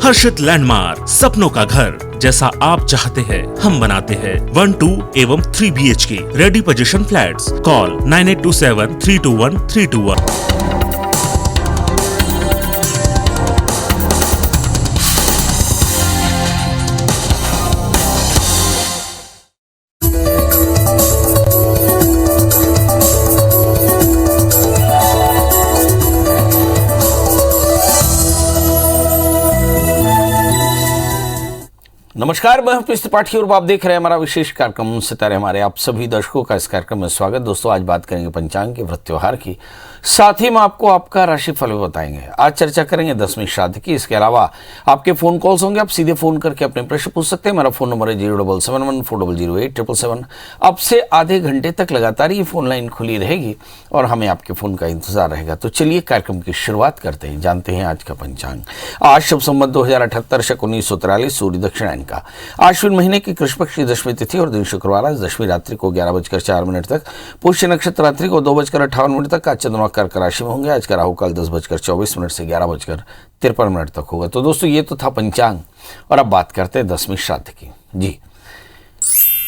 हर्षित landmark, सपनों का घर जैसा आप चाहते हैं हम बनाते हैं। 1, 2 एवं 3 BHK ready position flats. Call 9827 321 321। नमस्कार, मैं हूं त्रिपाठी और आप देख रहे हैं हमारा विशेष कार्यक्रम सितारे हमारे। आप सभी दर्शकों का इस कार्यक्रम में स्वागत। दोस्तों, आज बात करेंगे पंचांग के व्रत त्योहार की, साथ ही में आपको आपका राशिफल भी बताएंगे। आज चर्चा करेंगे 10वीं श्राद्ध की। इसके अलावा आपके फोन कॉल्स होंगे, आप सीधे फोन करके अपने प्रश्न पूछ सकते हैं। मेरा फोन नंबर है 07714008777। अब से आधे घंटे तक लगातार ये फोन लाइन खुली रहेगी और हमें आपके फोन का इंतजार रहेगा। तो चलिए कार्यक्रम की शुरुआत करते हैं, जानते हैं आज का पंचांग। आज शुभ संवत 2078 शक 1943 सूर्य दक्षिणायन का आश्विन महीने की कृष्ण पक्ष की दशमी तिथि और दिन शुक्रवार। आज दशमी रात्रि को 11:04 तक, पुष्य नक्षत्र रात्रि को 2:58 तक। आज चंद्रमा कर्क राशि में होंगे। आज का राहु काल 10:24 से 11:53 तक होगा। तो दोस्तों, ये तो था पंचांग और अब बात करते हैं 10वीं श्राद्ध की। जी,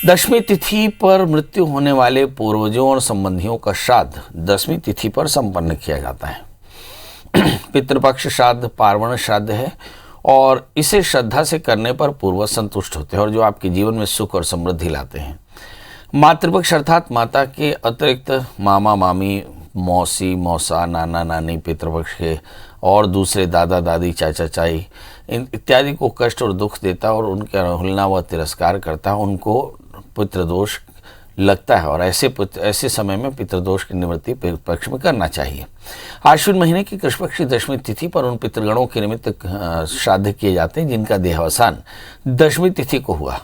दशमी तिथि पर मृत्यु होने वाले पूर्वजों और संबंधियों का श्राद्ध 10वीं तिथि पर संपन्न किया जाता है। पितृपक्ष श्राद्ध पार्वण श्राद्ध है और इसे श्रद्धा से करने पर पूर्वज संतुष्ट होते हैं और जो आपके जीवन में सुख और समृद्धि लाते हैं। मातृपक्ष अर्थात माता के अतिरिक्त मामा मामी, मौसी मौसा, नाना नानी, पितृपक्ष के और दूसरे दादा दादी, चाचा चाची इत्यादि को कष्ट और दुख देता और उनके अवहेलना व तिरस्कार करता है, उनको पितृदोष लगता है और ऐसे समय में पितृदोष की निवृत्ति पक्ष में करना चाहिए। आश्विन महीने की कृष्ण पक्ष की दशमी तिथि पर उन पितृगणों के निमित्त श्राद्ध किए जाते हैं जिनका देहावसान दशमी तिथि को हुआ।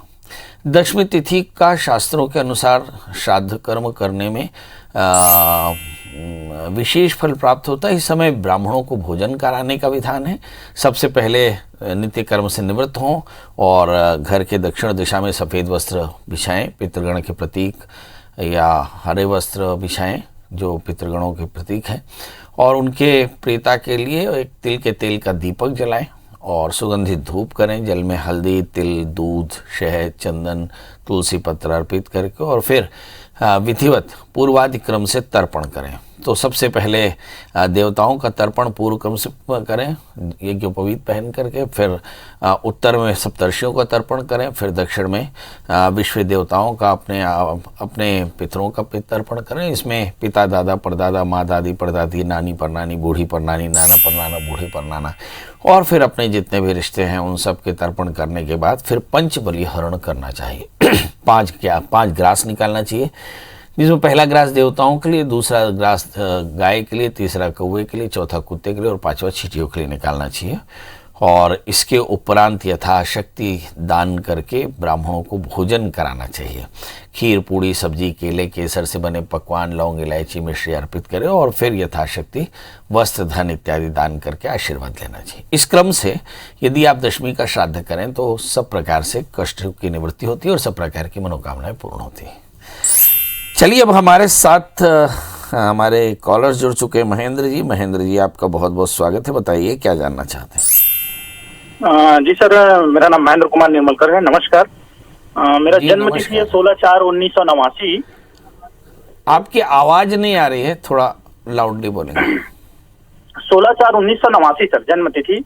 दशमी तिथि का शास्त्रों के अनुसार श्राद्ध कर्म करने में विशेष फल प्राप्त होता है। इस समय ब्राह्मणों को भोजन कराने का विधान है। सबसे पहले नित्य कर्म से निवृत्त हों और घर के दक्षिण दिशा में सफ़ेद वस्त्र बिछाएं, पितृगण के प्रतीक, या हरे वस्त्र बिछाएं जो पितृगणों के प्रतीक हैं, और उनके प्रेता के लिए एक तिल के तेल का दीपक जलाएं और सुगंधित धूप करें। जल में हल्दी, तिल, दूध, शहद, चंदन, तुलसी पत्र अर्पित करके और फिर विधिवत पूर्वादि क्रम से तर्पण करें। तो सबसे पहले देवताओं का तर्पण पूर्व क्रम से करें, यज्ञोपवीत पहन करके। फिर उत्तर में सप्तर्षियों का तर्पण करें। फिर दक्षिण में विश्व देवताओं का अपने पितरों का तर्पण करें। इसमें पिता, दादा, परदादा, माँ, दादी, परदादी, नानी, परनानी, बूढ़ी परनानी, नाना परनाना, बूढ़ी परनाना, और फिर अपने जितने भी रिश्ते हैं उन सब के तर्पण करने के बाद फिर पंचबली हरण करना चाहिए। 5 ग्रास निकालना चाहिए, जिसमें पहला ग्रास देवताओं के लिए, दूसरा ग्रास गाय के लिए, तीसरा कौवे के लिए, चौथा कुत्ते के लिए और 5वां चींटियों के लिए निकालना चाहिए। और इसके उपरांत यथाशक्ति दान करके ब्राह्मणों को भोजन कराना चाहिए। खीर, पूड़ी, सब्जी, केले, केसर से बने पकवान, लौंग, इलायची, मिश्री अर्पित करें और फिर यथाशक्ति वस्त्र, धन इत्यादि दान करके आशीर्वाद लेना चाहिए। इस क्रम से यदि आप दशमी का श्राद्ध करें तो सब प्रकार से कष्ट की निवृत्ति होती है और सब प्रकार की मनोकामनाएं पूर्ण होती हैं। चलिए, अब हमारे साथ हमारे कॉलर्स जुड़ चुके हैं। महेंद्र जी, आपका बहुत बहुत स्वागत है। बताइए क्या जानना चाहते हैं। जी सर, मेरा नाम महेंद्र कुमार निर्मलकर है। नमस्कार। मेरा जन्म तिथि है 16/4/1989। आपकी आवाज नहीं आ रही है, थोड़ा लाउडली बोलेंगे। 16/4/1989 सर, जन्म तिथि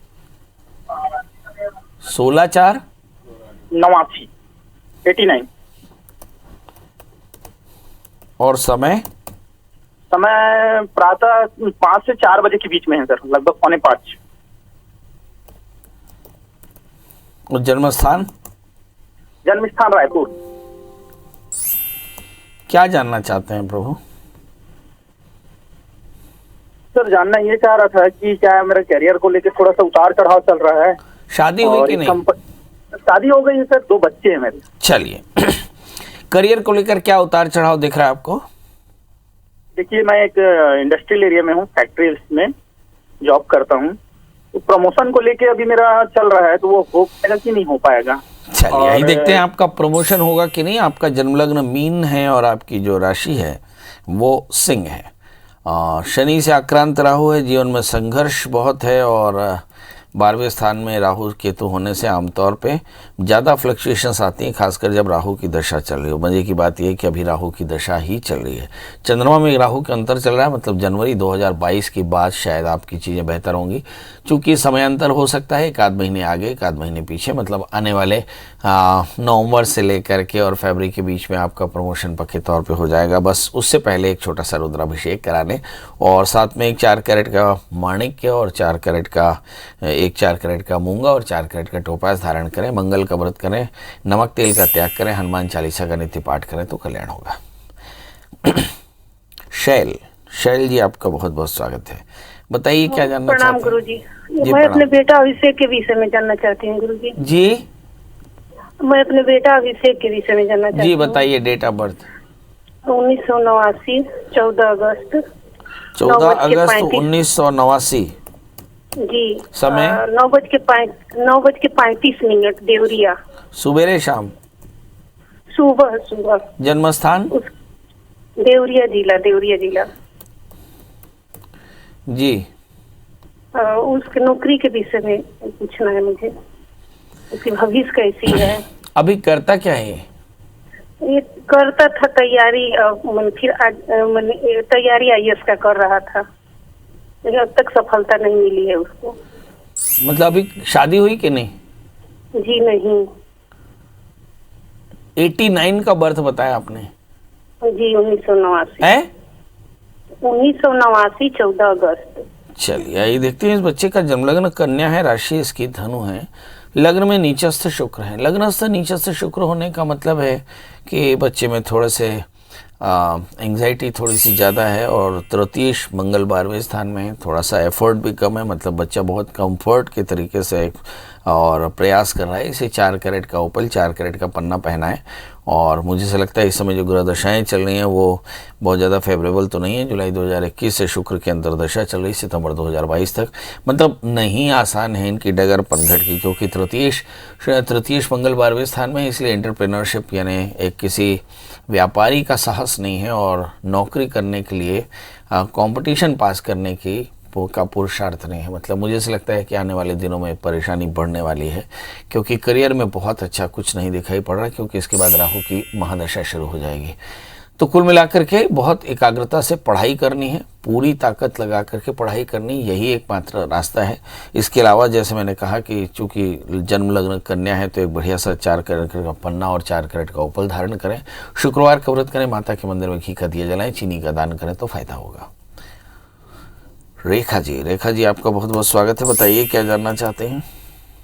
16/4/89। 89। और समय प्रातः 5 से 4 बजे के बीच में है सर, लगभग 4:45। और जन्म स्थान रायपुर। क्या जानना चाहते हैं प्रभु? सर, जानना ये चाह रहा था कि क्या मेरे करियर को लेकर थोड़ा सा उतार चढ़ाव चल रहा है। शादी हुई कि नहीं? शादी हो गई है सर, 2 बच्चे हैं मेरे। चलिए, करियर को लेकर क्या उतार चढ़ाव दिख रहा है आपको? देखिए, मैं एक इंडस्ट्रियल एरिया में हूँ, फैक्ट्री में जॉब करता हूँ। तो प्रमोशन को लेके अभी मेरा चल रहा है, तो वो हो पाएगा कि नहीं हो पाएगा? चलिए, यही देखते हैं आपका प्रमोशन होगा कि नहीं। आपका जन्मलग्न मीन है और आपकी जो राशि है वो सिंह है। शनि से आक्रांत राहु है, जीवन में संघर्ष बहुत है और 12वें स्थान में राहु केतु होने से आमतौर पे ज़्यादा फ्लक्चुएशंस आती हैं, खासकर जब राहु की दशा चल रही हो। मज़े की बात यह है कि अभी राहु की दशा ही चल रही है। चंद्रमा में राहु के अंतर चल रहा है, मतलब जनवरी 2022 के बाद शायद आपकी चीज़ें बेहतर होंगी। चूँकि समयांतर हो सकता है, एक आध महीने आगे एक आध महीने पीछे, मतलब आने वाले नवंबर से लेकर के और फरवरी के बीच में आपका प्रमोशन पक्के तौर पे हो जाएगा। बस उससे पहले एक छोटा सा रुद्राभिषेक कराने और साथ में एक 4 कैरेट का माणिक्य और 4 कैरेट का मूंगा और 4 कैरेट का टोपाज धारण करें। मंगल का व्रत करें, नमक तेल का त्याग करें, हनुमान चालीसा का नित्य पाठ करें तो कल्याण होगा। शैल जी, आपका बहुत बहुत स्वागत है। बताइए क्या जानना चाहते हैं? प्रणाम गुरुजी। मैं अपने बेटा अभिषेक के विषय में जानना चाहती हूँ गुरुजी। जी, मैं अपने बेटा अभिषेक के विषय में जानना चाहती जी हूँ। बताइए। डेट ऑफ बर्थ 1989, 14 अगस्त 1989। जी। समय 9:35 देवरिया। सुबेरे शाम। सुबह। जन्म स्थान देवरिया जिला। जी। उसके नौकरी के विषय में पूछना है मुझे, उसकी भविष्य कैसी है। अभी करता क्या है? ये करता था तैयारी, तैयारी IAS का कर रहा था, लेकिन अब तक सफलता नहीं मिली है उसको। मतलब अभी शादी हुई कि नहीं? जी नहीं। 89 का बर्थ बताया आपने? जी 1989। है 1989, 14 अगस्त। चलिए आइए देखते हैं। इस बच्चे का जन्म लग्न कन्या है, राशि इसकी धनु है, लग्न में नीचस्थ शुक्र है। लग्नस्थ नीचस्थ शुक्र होने का मतलब है कि बच्चे में थोड़े से एंग्जाइटी थोड़ी सी ज़्यादा है और तृतीयेश मंगल 12वें स्थान में है। थोड़ा सा एफर्ट भी कम है, मतलब बच्चा बहुत कंफर्ट के तरीके से और प्रयास कर रहा है। इसे 4 कैरेट का ओपल, 4 कैरेट का पन्ना पहना है और मुझे से लगता है इस समय जो ग्रह दशाएँ चल रही हैं वो बहुत ज़्यादा फेवरेबल तो नहीं है। जुलाई 2021 से शुक्र की अंतर्दशा चल रही सितंबर 2022 तक, मतलब नहीं आसान है इनकी डगर पनघट की, क्योंकि तृतीयेश मंगल 12वें स्थान में, इसलिए एंटरप्रेन्योरशिप यानी एक किसी व्यापारी का साहस नहीं है और नौकरी करने के लिए कंपटीशन पास करने का पुरुषार्थ नहीं है। मतलब मुझे से लगता है कि आने वाले दिनों में परेशानी बढ़ने वाली है, क्योंकि करियर में बहुत अच्छा कुछ नहीं दिखाई पड़ रहा, क्योंकि इसके बाद राहु की महादशा शुरू हो जाएगी। तो कुल मिलाकर के बहुत एकाग्रता से पढ़ाई करनी है, पूरी ताकत लगा करके पढ़ाई करनी, यही एकमात्र रास्ता है। इसके अलावा जैसे मैंने कहा कि चूंकि जन्म लग्न कन्या है तो एक बढ़िया सा 4 कैरेट का पन्ना और 4 कैरेट का ओपल धारण करें, शुक्रवार का व्रत करें, माता के मंदिर में घी का दिया जलाएं, चीनी का दान करें तो फायदा होगा। रेखा जी आपका बहुत बहुत स्वागत है। बताइए क्या जानना चाहते हैं?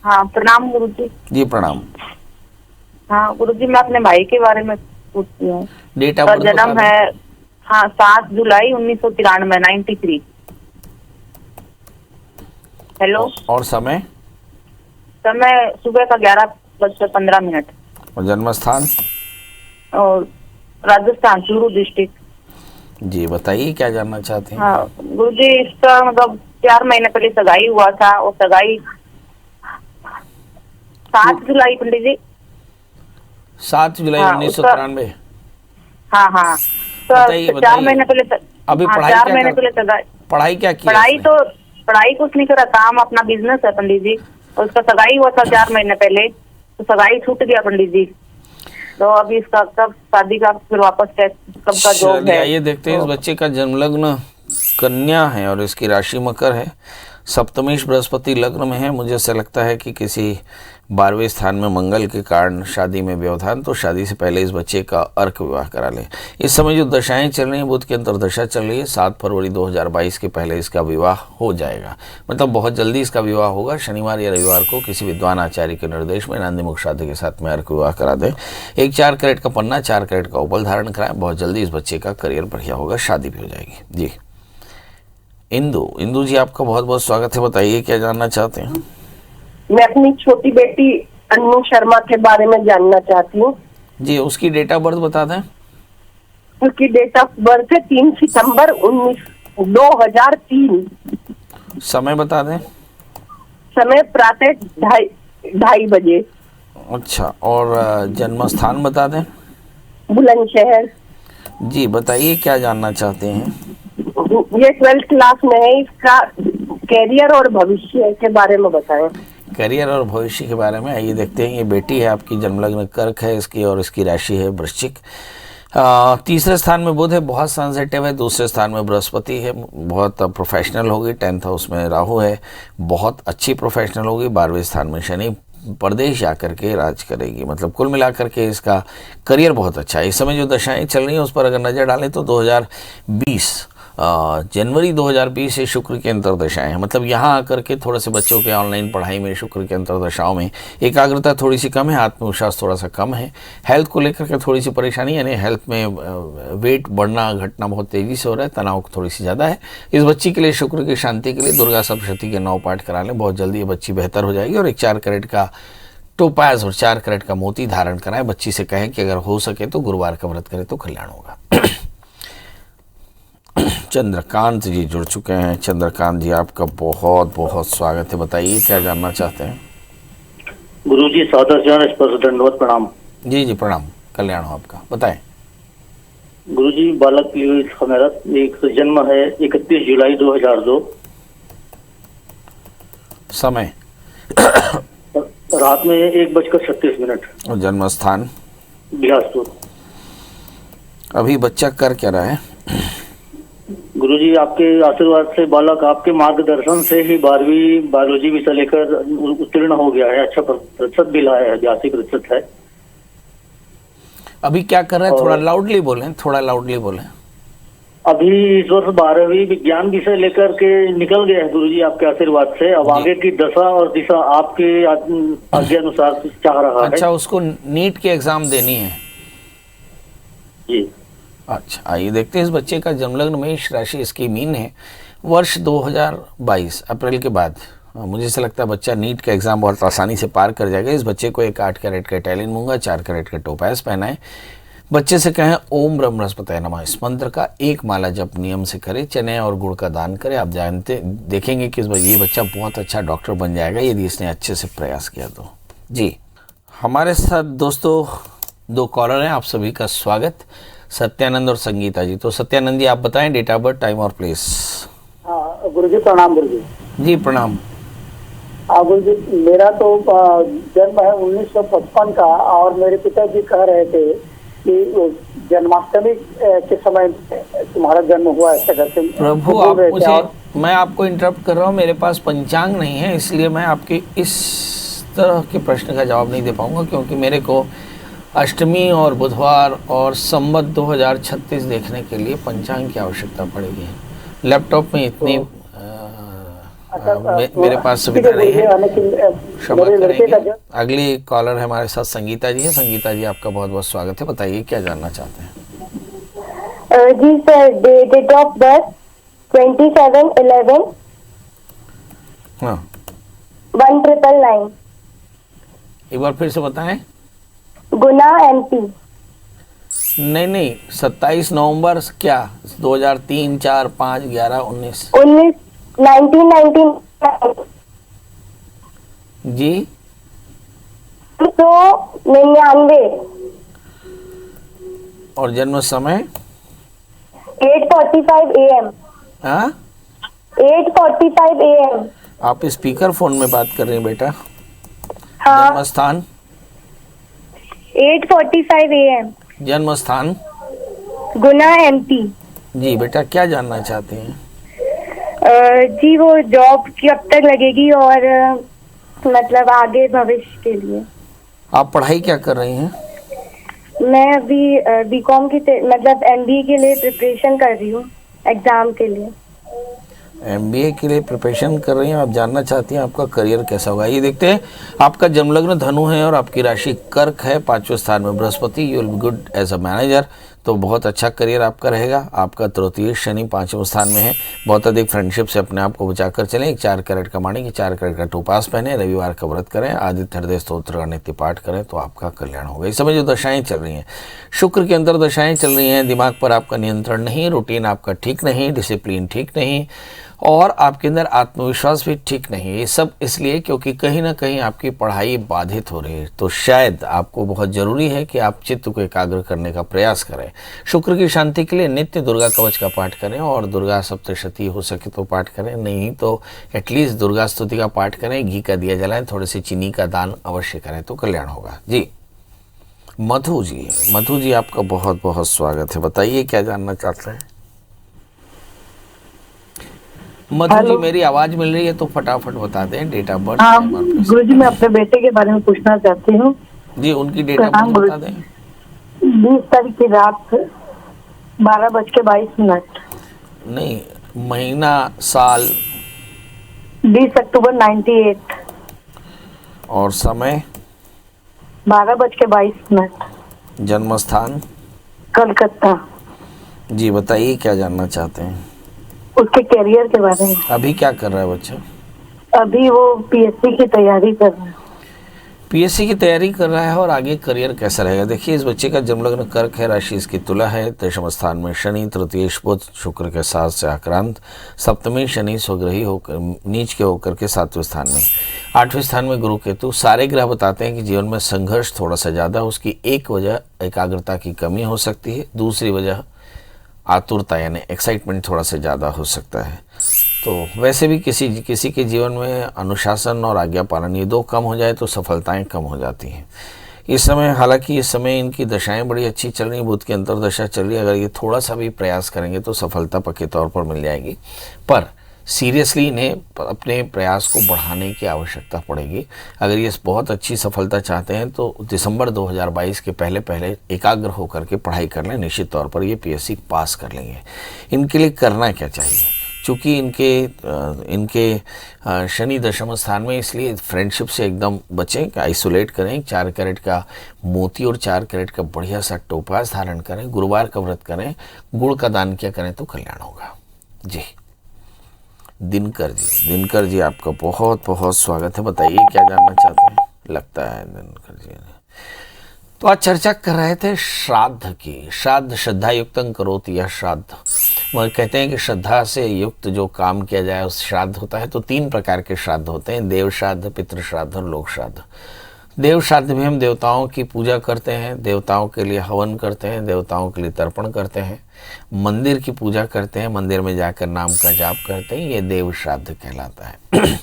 हाँ प्रणाम गुरुजी। जी प्रणाम। हाँ गुरुजी, मैं अपने भाई के बारे में पूछती हूँ। डेट ऑफ बर्थ जन्म है 7 जुलाई 1993, 93। हेलो। और समय सुबह का 11:15। और जन्म स्थान? और राजस्थान, चूरू डिस्ट्रिक्ट। जी बताइए क्या जानना चाहते हैं? हाँ गुरुजी, इसका मतलब 4 महीने पहले सगाई हुआ था और सगाई 7 जुलाई पंडित जी। 7 जुलाई 1993। हाँ तो 4 महीने पहले अभी पढ़ाई 4 महीने पहले सगाई। पढ़ाई क्या की? पढ़ाई कुछ नहीं करा, काम अपना बिजनेस है पंडित जी। और उसका सगाई हुआ था 4 महीने पहले, तो सगाई छूट गया पंडित जी। तो अभी इसका कब शादी का फिर वापस कब का जॉब है? ये देखते हैं। इस बच्चे का जन्म लग्न कन्या है और इसकी राशि मकर है, सप्तमेश बृहस्पति लग्न में है। मुझे ऐसा लगता है कि किसी 12वें स्थान में मंगल के कारण शादी में व्यवधान, तो शादी से पहले इस बच्चे का अर्क विवाह करा लें। इस समय जो दशाएं चल रही हैं, बुध की अंतर्दशा चल रही है, 7 फरवरी 2022 के पहले इसका विवाह हो जाएगा, मतलब बहुत जल्दी इसका विवाह होगा। शनिवार या रविवार को किसी विद्वान आचार्य के निर्देश में नांदी मुख शादी के साथ में अर्क विवाह करा दें। एक 4 कैरेट का पन्ना, 4 कैरेट का ओपल धारण कराएं, बहुत जल्दी इस बच्चे का करियर बढ़िया होगा, शादी भी हो जाएगी। जी इंदु जी आपका बहुत बहुत स्वागत है। बताइए क्या जानना चाहते हैं? मैं अपनी छोटी बेटी अनु शर्मा के बारे में जानना चाहती हूँ। जी उसकी डेट ऑफ बर्थ बता दें। उसकी डेट ऑफ बर्थ है 3 सितंबर 2003। समय बता दें। समय प्रातः 2:30 बजे। अच्छा, और जन्म स्थान बता दें। बुलंदशहर। जी बताइए क्या जानना चाहते हैं? ये 12th क्लास में है। इसका कैरियर और भविष्य के बारे में बताएं। करियर और भविष्य के बारे में आइए देखते हैं। ये बेटी है आपकी, जन्मलग्न कर्क है इसकी और इसकी राशि है वृश्चिक। तीसरे स्थान में बुध है, बहुत सेंसिटिव है। दूसरे स्थान में बृहस्पति है, बहुत प्रोफेशनल होगी। 10th हाउस में राहु है, बहुत अच्छी प्रोफेशनल होगी। 12वें स्थान में शनि, प्रदेश जाकर के राज करेगी। मतलब कुल मिलाकर के इसका करियर बहुत अच्छा है। इस समय जो दशाएं चल रही हैं उस पर अगर नज़र डालें तो 2020 जनवरी 2020 से शुक्र की अंतर्दशाएं हैं। मतलब यहाँ आकर के थोड़े से बच्चों के ऑनलाइन पढ़ाई में शुक्र की अंतर्दशाओं में एकाग्रता थोड़ी सी कम है, आत्मविश्वास थोड़ा सा कम है। हेल्थ को लेकर के थोड़ी सी परेशानी, यानी हेल्थ में वेट बढ़ना घटना बहुत तेज़ी से हो रहा है, तनाव थोड़ी सी ज़्यादा है। इस बच्ची के लिए शुक्र की शांति के लिए दुर्गा सप्तशती के 9 पाठ करा लें, बहुत जल्दी ये बच्ची बेहतर हो जाएगी। और एक 4 कैरेट का टोपाज और 4 कैरेट का मोती धारण कराएं। बच्ची से कहें कि अगर हो सके तो गुरुवार का व्रत करें तो कल्याण होगा। चंद्रकांत जी जुड़ चुके हैं। चंद्रकांत जी आपका बहुत बहुत स्वागत है। बताइए क्या जानना चाहते हैं। गुरुजी सादर स्पर्श दंडवत प्रणाम। जी जी प्रणाम, कल्याण हो आपका, बताएं। गुरुजी बालक लुइस खमेरत, एक जन्म है 31 जुलाई 2002। समय रात में 1:36। और जन्म स्थान बिलासपुर। अभी बच्चा कर क्या रहा है। गुरुजी आपके आशीर्वाद से बालक आपके मार्गदर्शन से ही 12वीं बायोलॉजी विषय लेकर उत्तीर्ण हो गया है। अच्छा प्रतिशत भी लाया है, 82% है। अभी क्या कर रहे हैं, थोड़ा लाउडली बोलें, थोड़ा लाउडली बोलें। अभी इस वर्ष 12वीं विज्ञान विषय लेकर के निकल गया है गुरुजी आपके आशीर्वाद से। अब आगे की दशा और दिशा आपके आज्ञा अनुसार चाह रहा है। अच्छा, उसको नीट के एग्जाम देनी है जी। अच्छा, आइए देखते हैं। इस बच्चे का जन्मलग्न मेष राशि, इसकी मीन है। वर्ष 2022 अप्रैल के बाद मुझे ऐसा लगता है बच्चा नीट का एग्ज़ाम बहुत आसानी से पार कर जाएगा। इस बच्चे को एक 8 कैरेट का इटालियन मूंगा, 4 कैरेट का टोपाज पहनाएं। बच्चे से कहें ओम ब्रह्म बृहस्पतये नमः इस मंत्र का 1 माला जप नियम से करे। चने और गुड़ का दान करें। आप जानते देखेंगे कि ये बच्चा बहुत अच्छा डॉक्टर बन जाएगा यदि इसने अच्छे से प्रयास किया तो। जी, हमारे साथ दोस्तों 2 कॉलर हैं, आप सभी का स्वागत, सत्यानंद और संगीता जी। तो सत्यानंद जी आप बताएं डेट ऑफ बर्थ, टाइम और प्लेस। हाँ गुरुजी प्रणाम। गुरुजी जी प्रणाम। गुरुजी मेरा तो जन्म है 1955 का, और मेरे पिताजी कह रहे थे कि जन्माष्टमी के समय तुम्हारा जन्म हुआ ऐसा करके। प्रभु आप मुझे, मैं आपको इंटरप्ट कर रहा हूँ, मेरे पास पंचांग नहीं है, इसलिए मैं आपके इस तरह के प्रश्न का जवाब नहीं दे पाऊंगा, क्योंकि मेरे को अष्टमी और बुधवार और संवत 2036 देखने के लिए पंचांग की आवश्यकता पड़ेगी। लैपटॉप में इतनी मेरे पास सुविधा नहीं है, क्षमा करेंगे। अगली कॉलर है हमारे साथ संगीता जी है। संगीता जी आपका बहुत बहुत स्वागत है। बताइए क्या जानना चाहते हैं। जी सर, डेट ऑफ बर्थ 27/11 हाँ 1999, एक बार फिर से बताएं। गुना MP। नहीं 27 नवंबर क्या 2003, 4, 5, 11, 19 1999 जी 1999 और जन्म समय 8:45 AM। हाँ 8:45 AM। आप स्पीकर फोन में बात कर रहे हैं बेटा। हाँ जन्म स्थान 8:45 AM। जन्म स्थान गुना MP। जी बेटा क्या जानना चाहते हैं। जी वो जॉब कब तक लगेगी और मतलब आगे भविष्य के लिए। आप पढ़ाई क्या कर रही हैं। मैं अभी बीकॉम की मतलब MBA के लिए प्रिपरेशन कर रही हूँ, एग्जाम के लिए। MBA के लिए प्रिपरेशन कर रही हैं। आप जानना चाहती हैं आपका करियर कैसा होगा। ये देखते हैं। आपका जन्मलग्न धनु है और आपकी राशि कर्क है। 5वें स्थान में Brihaspati, you will be good as a manager, तो बहुत अच्छा करियर आपका रहेगा। आपका तृतीय शनि 5वें स्थान में है। बहुत अधिक फ्रेंडशिप से अपने आप को बचाकर चलें। एक 4 कैरेट का माणिक, 4 कैरेट का टोपास पहने, रविवार का व्रत करें, आदित्य हृदय स्तोत्र का नित्य पाठ करें तो आपका कल्याण होगा। इस समय जो दशाएं चल रही हैं, शुक्र के अंदर दशाएं चल रही हैं, दिमाग पर आपका नियंत्रण नहीं, रूटीन आपका ठीक नहीं, डिसिप्लिन ठीक नहीं, और आपके अंदर आत्मविश्वास भी ठीक नहीं है। ये सब इसलिए क्योंकि कहीं ना कहीं आपकी पढ़ाई बाधित हो रही है। तो शायद आपको बहुत ज़रूरी है कि आप चित्त को एकाग्र करने का प्रयास करें। शुक्र की शांति के लिए नित्य दुर्गा कवच का पाठ करें और दुर्गा सप्तशती हो सके तो पाठ करें, नहीं तो एटलीस्ट दुर्गा स्तुति का पाठ करें, घी का दिया जलाएं, थोड़ी सी चीनी का दान अवश्य करें तो कल्याण होगा। जी मधु जी आपका बहुत बहुत स्वागत है। बताइए क्या जानना चाहते हैं। मधु जी मेरी आवाज मिल रही है तो फटाफट बता दें डेट ऑफ बर्थ। हाँ गुरु जी, मैं अपने बेटे के बारे में पूछना चाहती हूँ। जी उनकी डेट ऑफ बर्थ बता दें। 20 तारीख की रात 12:22। नहीं, महीना साल 20 अक्टूबर 98 और समय 12:22। जन्म स्थान कलकत्ता। जी बताइए क्या जानना चाहते हैं। उसके करियर के बारे में। अभी क्या कर रहा है बच्चा? अभी वो पीएससी की तैयारी कर रहा है। पीएससी की तैयारी कर रहा है और आगे करियर कैसा रहेगा? देखिए इस बच्चे का जन्म लग्न कर्क है, राशि इसकी तुला है, दशम स्थान में शनि, तृतीयेश बुध, शुक्र के साथ से आक्रांत, सप्तमी शनि स्वग्रही होकर नीच के होकर के 7वें स्थान में, 8वें स्थान में गुरु केतु। सारे ग्रह बताते हैं कि जीवन में संघर्ष थोड़ा सा ज़्यादा। उसकी एक वजह एकाग्रता की कमी हो सकती है, दूसरी वजह आतुरता यानी एक्साइटमेंट थोड़ा सा ज़्यादा हो सकता है। तो वैसे भी किसी के जीवन में अनुशासन और आज्ञा पालन ये दो कम हो जाए तो सफलताएं कम हो जाती हैं। इस समय हालांकि इस समय इनकी दशाएं बड़ी अच्छी चल रही, बुध की अंतर्दशा चल रही है। अगर ये थोड़ा सा भी प्रयास करेंगे तो सफलता पक्के तौर पर मिल जाएगी, पर सीरियसली इन्हें अपने प्रयास को बढ़ाने की आवश्यकता पड़ेगी। अगर ये बहुत अच्छी सफलता चाहते हैं तो दिसंबर 2022 के पहले एकाग्र होकर के पढ़ाई कर लें, निश्चित तौर पर ये पीएससी पास कर लेंगे। इनके लिए करना क्या चाहिए? चूँकि इनके शनि दशम स्थान में, इसलिए फ्रेंडशिप से एकदम बचें, आइसोलेट करें। 4 कैरेट का मोती और 4 कैरेट का बढ़िया सा टोपाज धारण करें, गुरुवार का व्रत करें, गुड़ का दान किया करें तो कल्याण होगा। जी दिनकर जी आपका बहुत बहुत स्वागत है। बताइए क्या जानना चाहते हैं। लगता है दिनकर जी ने तो आज चर्चा कर रहे थे श्राद्ध की। श्राद्ध श्रद्धा युक्तं करोति यह श्राद्ध। वह कहते हैं कि श्रद्धा से युक्त जो काम किया जाए उस श्राद्ध होता है। तो 3 प्रकार के श्राद्ध होते हैं, देव श्राद्ध, पितृ श्राद्ध और लोक श्राद्ध। देव श्राद्ध में हम देवताओं की पूजा करते हैं, देवताओं के लिए हवन करते हैं, देवताओं के लिए तर्पण करते हैं, मंदिर की पूजा करते हैं, मंदिर में जाकर नाम का जाप करते हैं, ये देव श्राद्ध कहलाता है।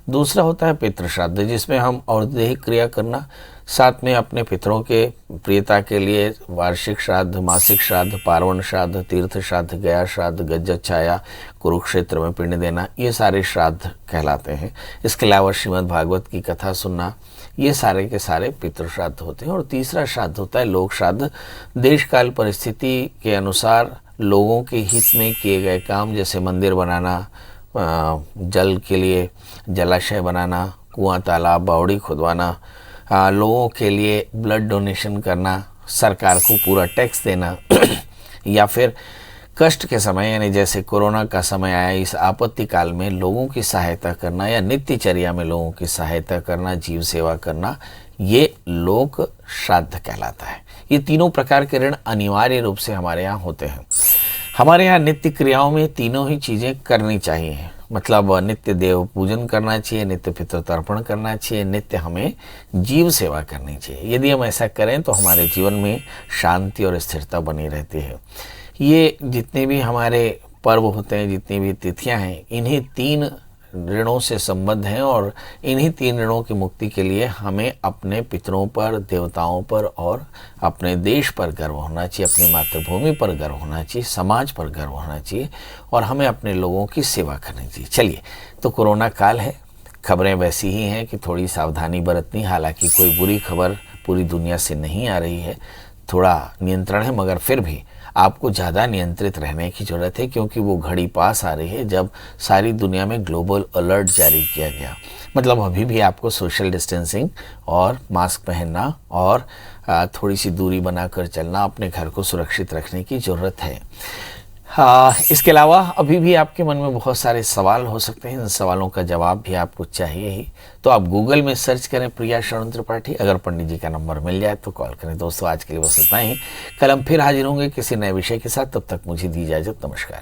दूसरा होता है पितृ श्राद्ध, जिसमें हम औरदेहिक क्रिया करना, साथ में अपने पितरों के प्रियता के लिए वार्षिक श्राद्ध, मासिक श्राद्ध, पार्वण श्राद्ध, तीर्थ श्राद्ध, गया श्राद्ध, गज्जत छाया, कुरुक्षेत्र में पिंड देना, ये सारे श्राद्ध कहलाते हैं। इसके अलावा श्रीमद् भागवत की कथा सुनना, ये सारे के सारे पितृ श्राद्ध होते हैं। और तीसरा श्राद्ध होता है लोक श्राद्ध। देश काल परिस्थिति के अनुसार लोगों के हित में किए गए काम, जैसे मंदिर बनाना, जल के लिए जलाशय बनाना, कुआं तालाब बावड़ी खुदवाना, लोगों के लिए ब्लड डोनेशन करना, सरकार को पूरा टैक्स देना या फिर कष्ट के समय यानी जैसे कोरोना का समय आया, इस आपत्ति काल में लोगों की सहायता करना या नित्यचर्या में लोगों की सहायता करना, जीव सेवा करना, ये लोक श्राद्ध कहलाता है। ये तीनों प्रकार के ऋण अनिवार्य रूप से हमारे यहाँ होते हैं। हमारे यहाँ नित्य क्रियाओं में तीनों ही चीज़ें करनी चाहिए। मतलब नित्य देव पूजन करना चाहिए, नित्य पितृ तर्पण करना चाहिए, नित्य हमें जीव सेवा करनी चाहिए। यदि हम ऐसा करें तो हमारे जीवन में शांति और स्थिरता बनी रहती है। ये जितने भी हमारे पर्व होते हैं, जितनी भी तिथियां हैं, इन्हीं 3 ऋणों से संबद्ध हैं और इन्हीं 3 ऋणों की मुक्ति के लिए हमें अपने पितरों पर, देवताओं पर और अपने देश पर गर्व होना चाहिए, अपनी मातृभूमि पर गर्व होना चाहिए, समाज पर गर्व होना चाहिए और हमें अपने लोगों की सेवा करनी चाहिए। चलिए, तो कोरोना काल है, खबरें वैसी ही हैं कि थोड़ी सावधानी बरतनी। हालांकि कोई बुरी खबर पूरी दुनिया से नहीं आ रही है, थोड़ा नियंत्रण है, मगर फिर भी आपको ज़्यादा नियंत्रित रहने की ज़रूरत है, क्योंकि वो घड़ी पास आ रही है जब सारी दुनिया में ग्लोबल अलर्ट जारी किया गया। मतलब अभी भी आपको सोशल डिस्टेंसिंग और मास्क पहनना और थोड़ी सी दूरी बनाकर चलना, अपने घर को सुरक्षित रखने की ज़रूरत है। इसके अलावा अभी भी आपके मन में बहुत सारे सवाल हो सकते हैं, इन सवालों का जवाब भी आपको चाहिए ही, तो आप गूगल में सर्च करें प्रिया शरण त्रिपाठी। अगर पंडित जी का नंबर मिल जाए तो कॉल करें। दोस्तों, आज के लिए बस इतना ही। कल हम फिर हाजिर होंगे किसी नए विषय के साथ। तब तक मुझे दी इजाजत। नमस्कार।